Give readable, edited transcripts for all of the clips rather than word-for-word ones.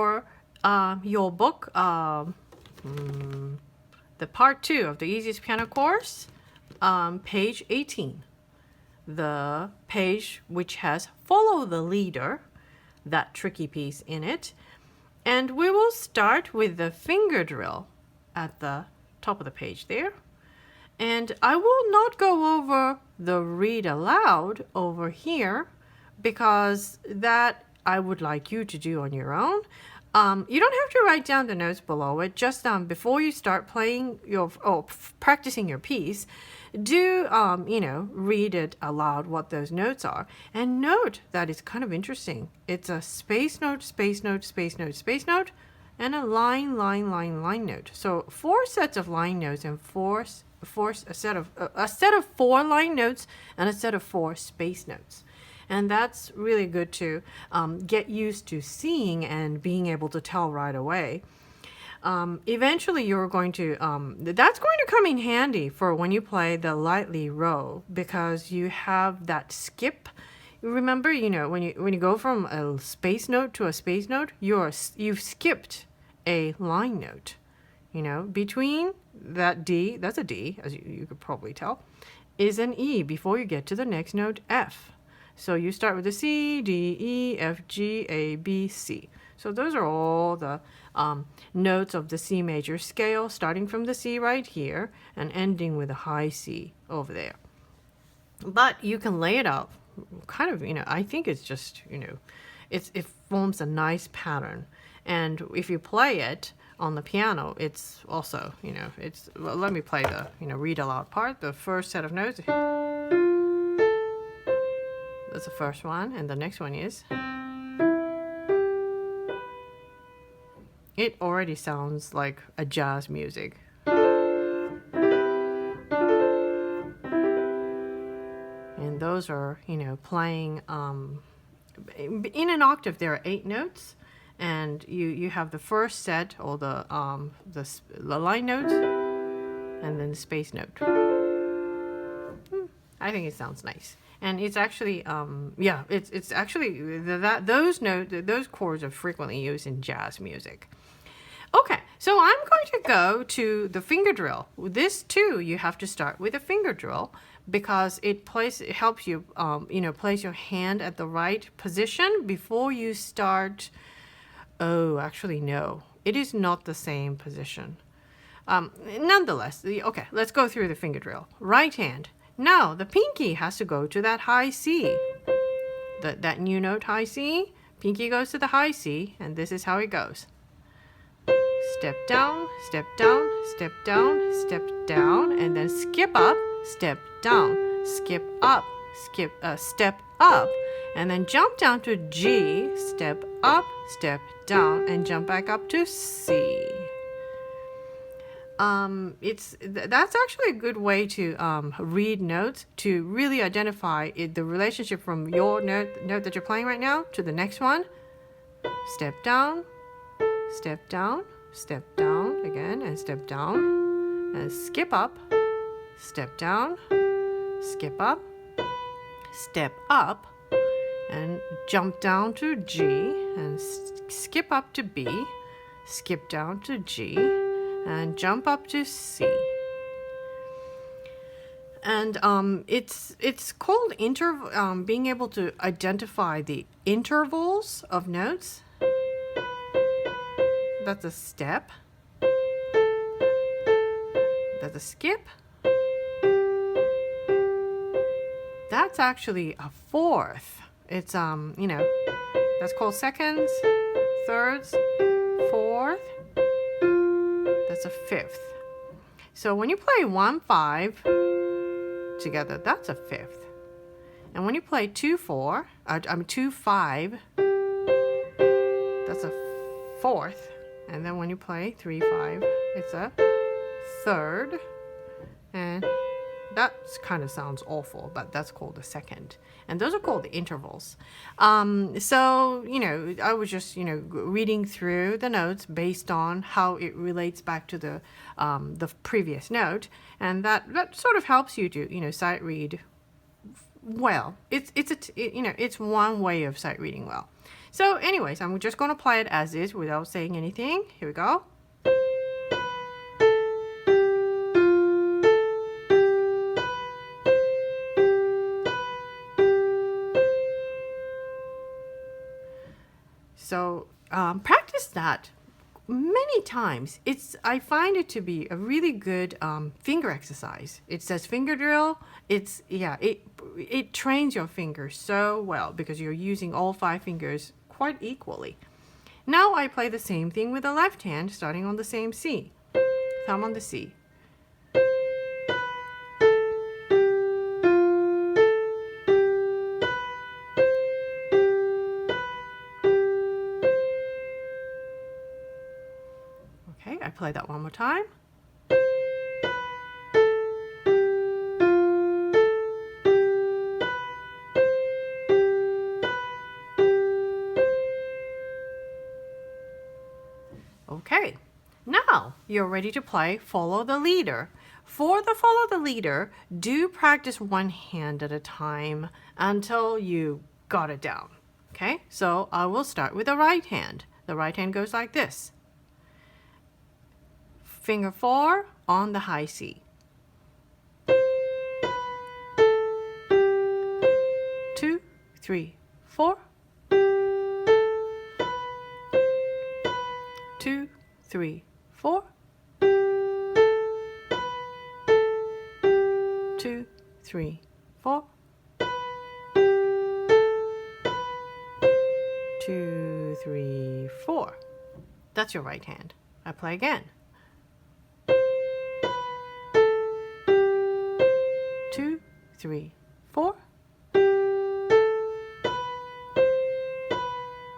For your book, the part 2 of the easiest piano course, page 18. The page which has follow the leader, that tricky piece in it. And we will start with the finger drill at the top of the page there. And I will not go over the read aloud over here because that I would like you to do on your own. You don't have to write down the notes below it. Just before you start playing practicing your piece, do read it aloud what those notes are. And note that it's kind of interesting. It's a space note, space note, space note, space note, and a line, line, line, line note. So 4 sets of line notes and a set of 4 line notes and a set of 4 space notes. And that's really good to get used to seeing and being able to tell right away. Eventually, you're going to, that's going to come in handy for when you play the lightly row because you have that skip. Remember, when you go from a space note to a space note, you've skipped a line note. Between that D, that's a D, as you could probably tell, is an E before you get to the next note, F. So you start with the C, D, E, F, G, A, B, C. So those are all the notes of the C major scale, starting from the C right here and ending with a high C over there. But you can lay it out kind of, I think it's just, it forms a nice pattern. And if you play it on the piano, it's also, well, let me play the, read aloud part. The first set of notes. That's the first one, and the next one is. It already sounds like a jazz music. And those are, playing in an octave. There are 8 notes, and you have the first set or the line note, and then the space note. I think it sounds nice. And it's actually, it's actually those chords are frequently used in jazz music. Okay, so I'm going to go to the finger drill. This too, you have to start with a finger drill because it helps you, place your hand at the right position before you start. Oh, actually, no, it is not the same position. Nonetheless, okay, let's go through the finger drill. Right hand. Now, the pinky has to go to that high C. That new note, high C. Pinky goes to the high C, and this is how it goes. Step down, step down, step down, step down, and then skip up, step down, skip up, step up, and then jump down to G, step up, step down, and jump back up to C. That's actually a good way to read notes to really identify the relationship from your note that you're playing right now to the next one. Step down, step down, step down again, and step down, and skip up, step down, skip up, and jump down to G, and skip up to B, skip down to G, and jump up to C. And it's called being able to identify the intervals of notes. That's a step. That's a skip. That's actually a fourth. It's that's called seconds, thirds, fourth. That's a fifth. So when you play 1-5 together, that's a fifth. And when you play 2-4, 2-5, that's a fourth. And then when you play 3-5, it's a third. And that kind of sounds awful, but that's called a second. And those are called the intervals. So, I was just, reading through the notes based on how it relates back to the previous note. And that sort of helps you to, sight read well. It's one way of sight reading well. So anyways, I'm just going to play it as is without saying anything. Here we go. So practice that many times. I find it to be a really good finger exercise. It says finger drill. It trains your fingers so well because you're using all 5 fingers quite equally. Now I play the same thing with the left hand, starting on the same C. Thumb on the C. Okay, I play that one more time. Okay, now you're ready to play Follow the Leader. For the Follow the Leader, do practice one hand at a time until you got it down. Okay, so I will start with the right hand. The right hand goes like this. Finger 4 on the high C. 2, 3, 4. 2, 3, 4. 2, 3, 4. 2, 3, 4. That's your right hand. I play again. 2, 3, 4.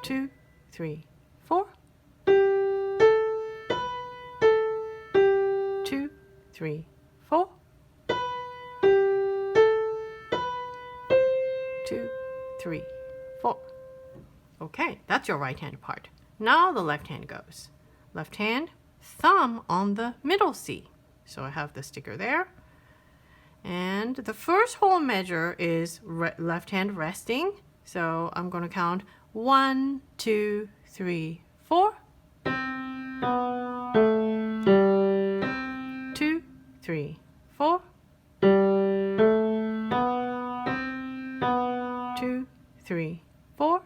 2, 3, 4. 2, 3, 4. 2, 3, 4. Okay, that's your right hand part. Now the left hand goes. Left hand, thumb on the middle C. So I have the sticker there. And the first whole measure is left hand resting. So I'm going to count 1, 2, 3, 4. 2, 3, 4. 2, 3, 4.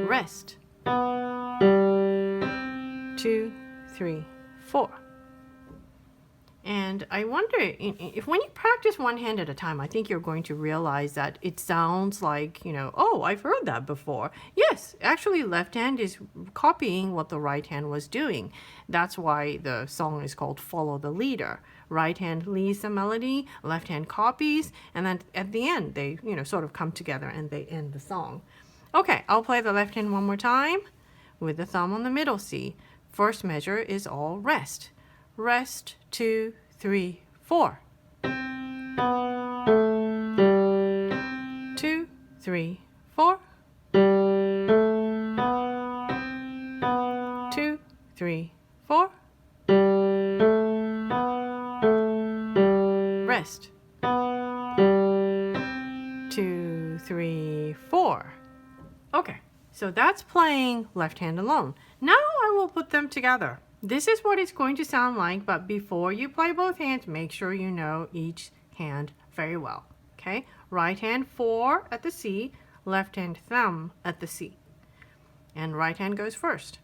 Rest. 2, 3, 4. And I wonder if when you practice one hand at a time, I think you're going to realize that it sounds like, oh, I've heard that before. Yes, actually left hand is copying what the right hand was doing. That's why the song is called Follow the Leader. Right hand leads the melody, left hand copies, and then at the end they, sort of come together and they end the song. Okay, I'll play the left hand one more time with the thumb on the middle C. First measure is all rest. Rest, 2, 3, 4. 2, 3, 4. 2, 3, 4. Rest. 2, 3, 4. Okay, so that's playing left hand alone. Now I will put them together. This is what it's going to sound like, but before you play both hands, make sure you know each hand very well. Okay? Right hand 4 at the C, left hand thumb at the C. And right hand goes first.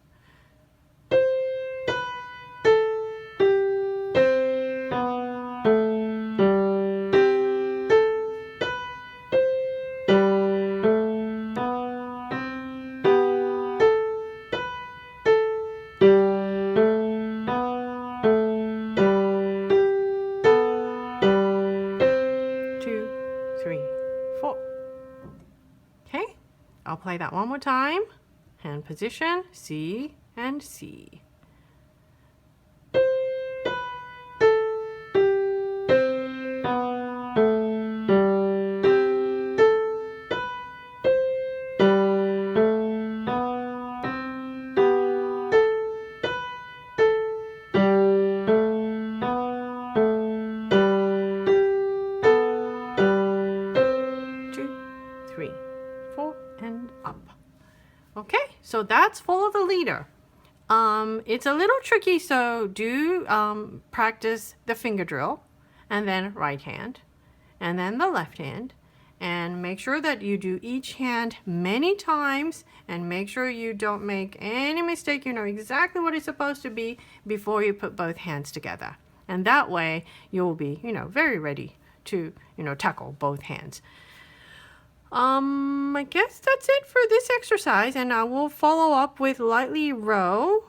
I'll play that one more time. Hand position, C and C. Okay, so that's follow the leader. It's a little tricky, so do practice the finger drill, and then right hand, and then the left hand, and make sure that you do each hand many times, and make sure you don't make any mistake. You know exactly what it's supposed to be before you put both hands together, and that way you'll be, very ready to, tackle both hands. I guess that's it for this exercise, and I will follow up with lightly row,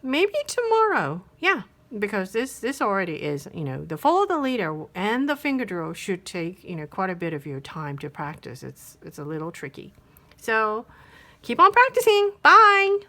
maybe tomorrow. Yeah, because this already is, the follow the leader and the finger drill should take, quite a bit of your time to practice. It's a little tricky. So keep on practicing. Bye.